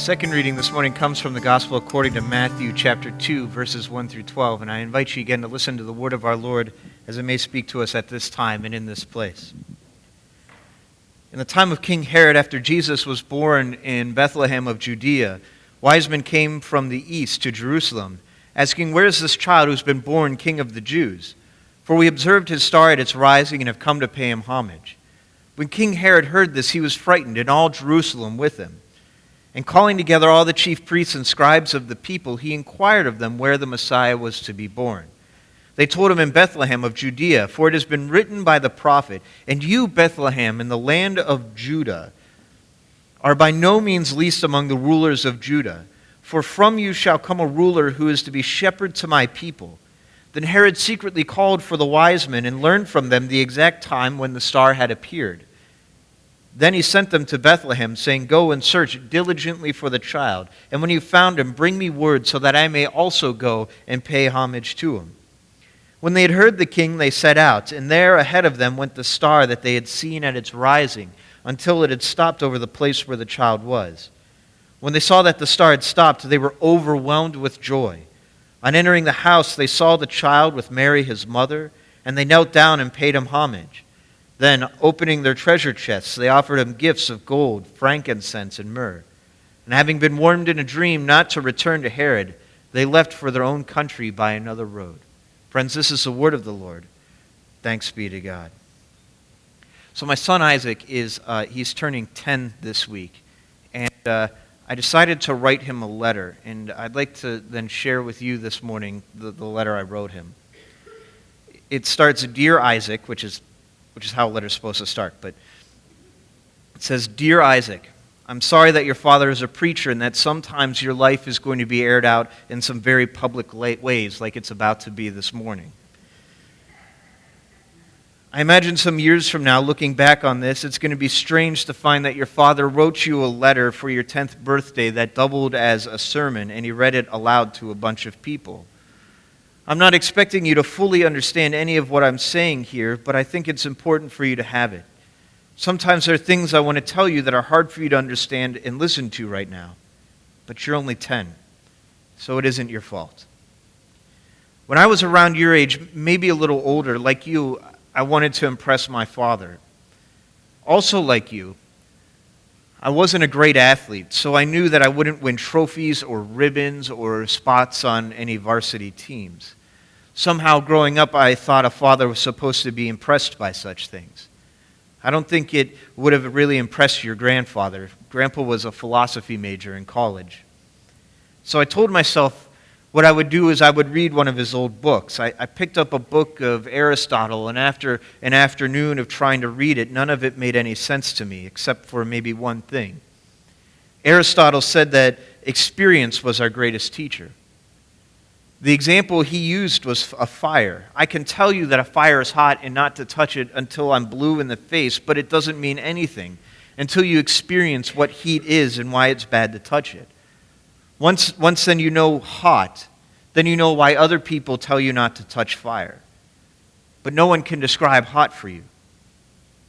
second reading this morning comes from the Gospel according to Matthew chapter 2, verses 1 through 12. And I invite you again to listen to the word of our Lord as it may speak to us at this time and in this place. In the time of King Herod, after Jesus was born in Bethlehem of Judea, wise men came from the east to Jerusalem, asking, "Where is this child who's been born King of the Jews? For we observed his star at its rising and have come to pay him homage." When King Herod heard this, he was frightened, and all Jerusalem with him. And calling together all the chief priests and scribes of the people, he inquired of them where the Messiah was to be born. They told him, "In Bethlehem of Judea, for it has been written by the prophet, 'And you, Bethlehem, in the land of Judah, are by no means least among the rulers of Judah, for from you shall come a ruler who is to be shepherd to my people.' Then Herod secretly called for the wise men and learned from them the exact time when the star had appeared. Then he sent them to Bethlehem, saying, 'Go and search diligently for the child, and when you found him, bring me word so that I may also go and pay homage to him.' When they had heard the king, they set out, and there ahead of them went the star that they had seen at its rising, until it had stopped over the place where the child was. When they saw that the star had stopped, they were overwhelmed with joy. On entering the house, they saw the child with Mary his mother, and they knelt down and paid him homage. Then, opening their treasure chests, they offered him gifts of gold, frankincense, and myrrh. And having been warned in a dream not to return to Herod, they left for their own country by another road." Friends, this is the word of the Lord. Thanks be to God. So my son Isaac he's turning 10 this week. And I decided to write him a letter. And I'd like to then share with you this morning the letter I wrote him. It starts, "Dear Isaac," which is how a letter's supposed to start. But it says, "Dear Isaac, I'm sorry that your father is a preacher and that sometimes your life is going to be aired out in some very public ways like it's about to be this morning. I imagine some years from now, looking back on this, it's going to be strange to find that your father wrote you a letter for your 10th birthday that doubled as a sermon and he read it aloud to a bunch of people. I'm not expecting you to fully understand any of what I'm saying here, but I think it's important for you to have it. Sometimes there are things I want to tell you that are hard for you to understand and listen to right now, but you're only 10, so it isn't your fault. When I was around your age, maybe a little older, like you, I wanted to impress my father. Also like you, I wasn't a great athlete, so I knew that I wouldn't win trophies or ribbons or spots on any varsity teams. Somehow, growing up, I thought a father was supposed to be impressed by such things. I don't think it would have really impressed your grandfather. Grandpa was a philosophy major in college. So I told myself what I would do is I would read one of his old books. I picked up a book of Aristotle, and after an afternoon of trying to read it, none of it made any sense to me, except for maybe one thing. Aristotle said that experience was our greatest teacher. The example he used was a fire. I can tell you that a fire is hot and not to touch it until I'm blue in the face, but it doesn't mean anything until you experience what heat is and why it's bad to touch it. Once then you know hot, then you know why other people tell you not to touch fire. But no one can describe hot for you.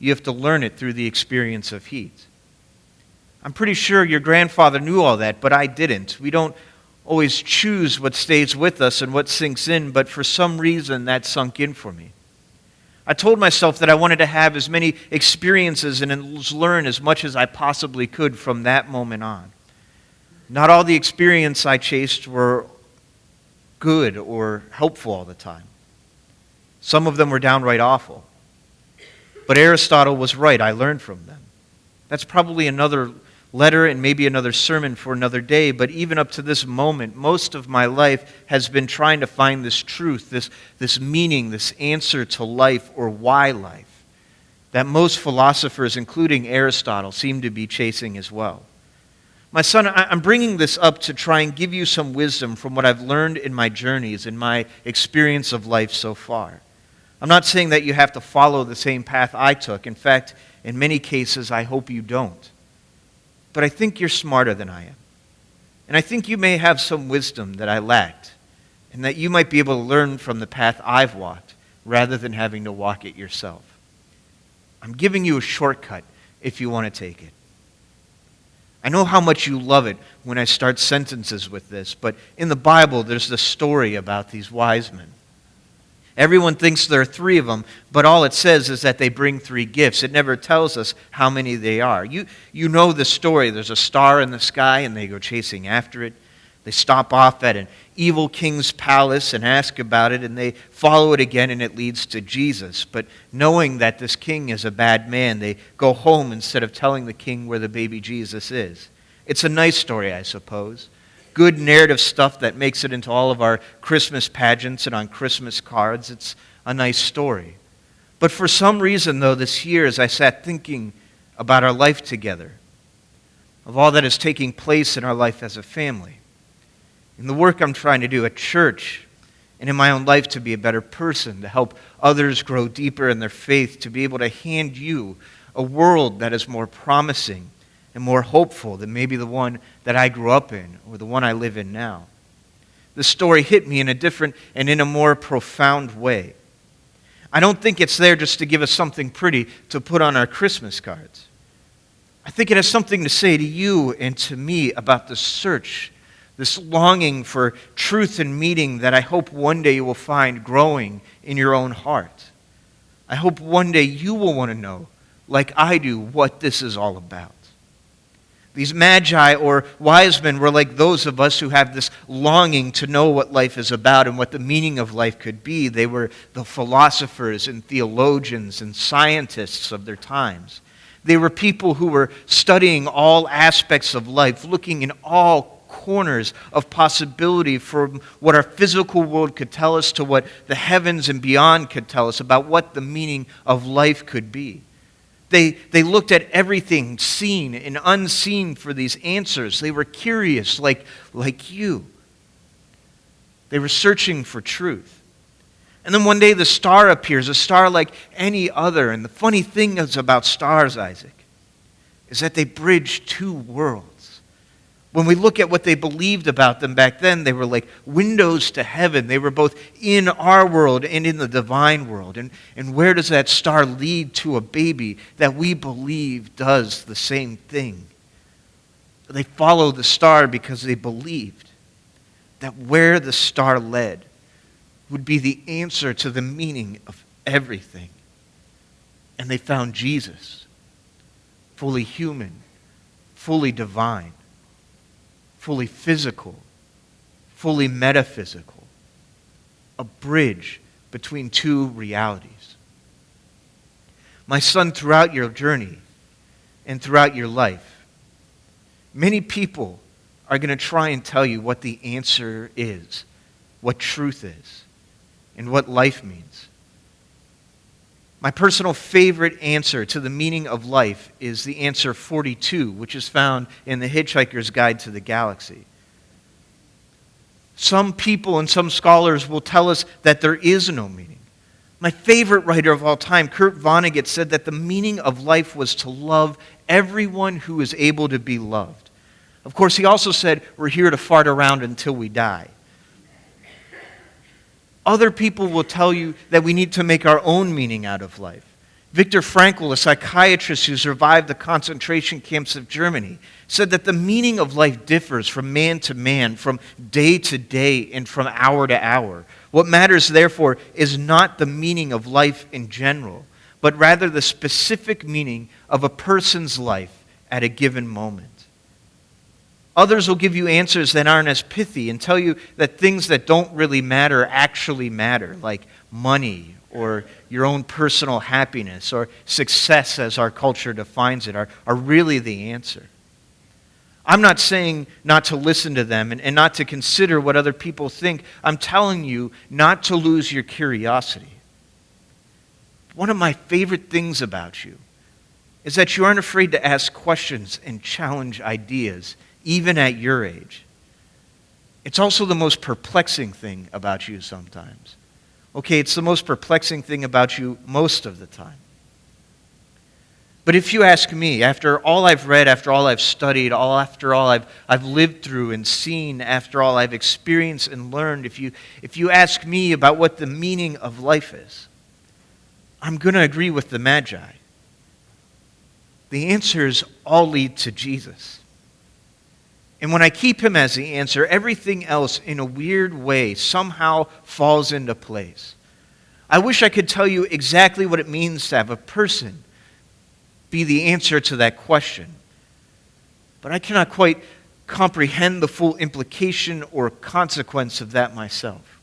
You have to learn it through the experience of heat. I'm pretty sure your grandfather knew all that, but I didn't. We don't always choose what stays with us and what sinks in, but for some reason that sunk in for me. I told myself that I wanted to have as many experiences and learn as much as I possibly could from that moment on. Not all the experience I chased were good or helpful all the time. Some of them were downright awful. But Aristotle was right. I learned from them. That's probably another letter and maybe another sermon for another day, but even up to this moment, most of my life has been trying to find this truth, this meaning, this answer to life or why life, that most philosophers, including Aristotle, seem to be chasing as well. My son, I'm bringing this up to try and give you some wisdom from what I've learned in my journeys, in my experience of life so far. I'm not saying that you have to follow the same path I took. In fact, in many cases, I hope you don't. But I think you're smarter than I am. And I think you may have some wisdom that I lacked, and that you might be able to learn from the path I've walked rather than having to walk it yourself. I'm giving you a shortcut if you want to take it. I know how much you love it when I start sentences with this, but in the Bible, there's this story about these wise men. Everyone thinks there are three of them, but all it says is that they bring three gifts. It never tells us how many they are. You know the story. There's a star in the sky, and they go chasing after it. They stop off at an evil king's palace and ask about it, and they follow it again, and it leads to Jesus. But knowing that this king is a bad man, they go home instead of telling the king where the baby Jesus is. It's a nice story, I suppose. Good narrative stuff that makes it into all of our Christmas pageants and on Christmas cards. It's a nice story. But for some reason, though, this year, as I sat thinking about our life together, of all that is taking place in our life as a family, in the work I'm trying to do at church, and in my own life to be a better person, to help others grow deeper in their faith, to be able to hand you a world that is more promising and more hopeful than maybe the one that I grew up in or the one I live in now. The story hit me in a different and in a more profound way. I don't think it's there just to give us something pretty to put on our Christmas cards. I think it has something to say to you and to me about the search, this longing for truth and meaning that I hope one day you will find growing in your own heart. I hope one day you will want to know, like I do, what this is all about. These magi or wise men were like those of us who have this longing to know what life is about and what the meaning of life could be. They were the philosophers and theologians and scientists of their times. They were people who were studying all aspects of life, looking in all corners of possibility from what our physical world could tell us to what the heavens and beyond could tell us about what the meaning of life could be. They looked at everything seen and unseen for these answers. They were curious like you. They were searching for truth. And then one day the star appears, a star like any other. And the funny thing is about stars, Isaac, is that they bridge two worlds. When we look at what they believed about them back then, they were like windows to heaven. They were both in our world and in the divine world. And where does that star lead to a baby that we believe does the same thing? They followed the star because they believed that where the star led would be the answer to the meaning of everything. And they found Jesus, fully human, fully divine, fully physical, fully metaphysical, a bridge between two realities. My son, throughout your journey and throughout your life, many people are going to try and tell you what the answer is, what truth is, and what life means. My personal favorite answer to the meaning of life is the answer 42, which is found in The Hitchhiker's Guide to the Galaxy. Some people and some scholars will tell us that there is no meaning. My favorite writer of all time, Kurt Vonnegut, said that the meaning of life was to love everyone who is able to be loved. Of course, he also said we're here to fart around until we die. Other people will tell you that we need to make our own meaning out of life. Viktor Frankl, a psychiatrist who survived the concentration camps of Germany, said that the meaning of life differs from man to man, from day to day, and from hour to hour. What matters, therefore, is not the meaning of life in general, but rather the specific meaning of a person's life at a given moment. Others will give you answers that aren't as pithy and tell you that things that don't really matter actually matter, like money or your own personal happiness or success as our culture defines it, are really the answer. I'm not saying not to listen to them and not to consider what other people think. I'm telling you not to lose your curiosity. One of my favorite things about you is that you aren't afraid to ask questions and challenge ideas, even at your age. It's also the most perplexing thing about you sometimes. Okay, it's the most perplexing thing about you most of the time. But if you ask me, after all I've read, after all I've studied, after all I've lived through and seen, after all I've experienced and learned, if you ask me about what the meaning of life is, I'm going to agree with the Magi. The answers all lead to Jesus. And when I keep him as the answer, everything else in a weird way somehow falls into place. I wish I could tell you exactly what it means to have a person be the answer to that question. But I cannot quite comprehend the full implication or consequence of that myself.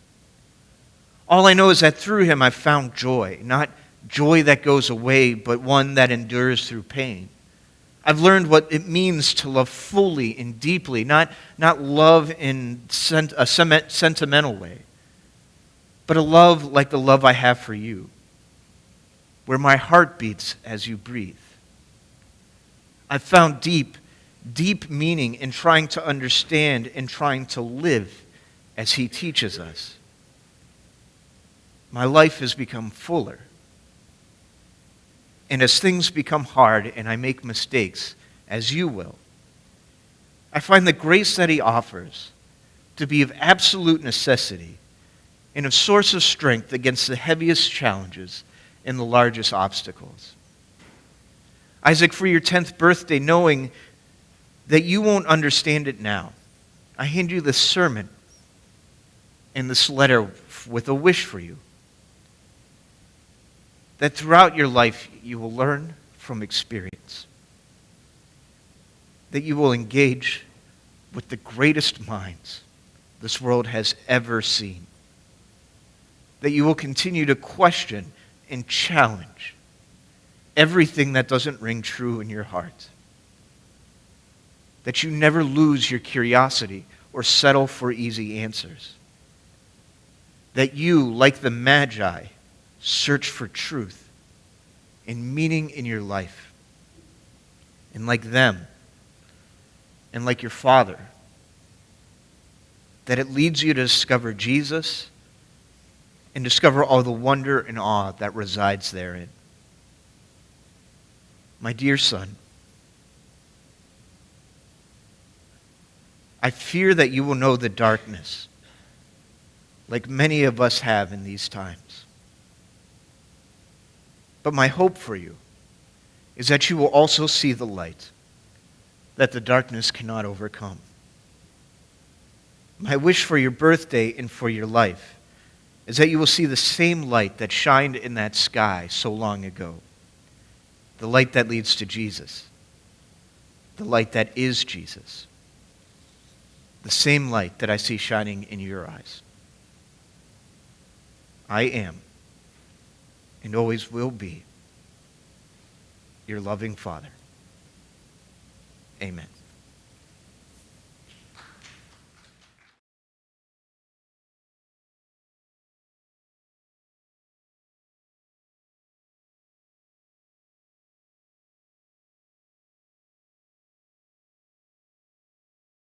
All I know is that through him I've found joy, not joy that goes away, but one that endures through pain. I've learned what it means to love fully and deeply, not love in a sentimental way, but a love like the love I have for you, where my heart beats as you breathe. I've found deep meaning in trying to understand and trying to live as he teaches us. My life has become fuller. And as things become hard and I make mistakes, as you will, I find the grace that he offers to be of absolute necessity and a source of strength against the heaviest challenges and the largest obstacles. Isaac, for your 10th birthday, knowing that you won't understand it now, I hand you this sermon and this letter with a wish for you. That throughout your life you will learn from experience. That you will engage with the greatest minds this world has ever seen. That you will continue to question and challenge everything that doesn't ring true in your heart. That you never lose your curiosity or settle for easy answers. That you, like the Magi, search for truth and meaning in your life. And like them, and like your Father, that it leads you to discover Jesus and discover all the wonder and awe that resides therein. My dear son, I fear that you will know the darkness, like many of us have in these times. But my hope for you is that you will also see the light that the darkness cannot overcome. My wish for your birthday and for your life is that you will see the same light that shined in that sky so long ago. The light that leads to Jesus. The light that is Jesus. The same light that I see shining in your eyes. I am, and always will be, your loving Father. Amen.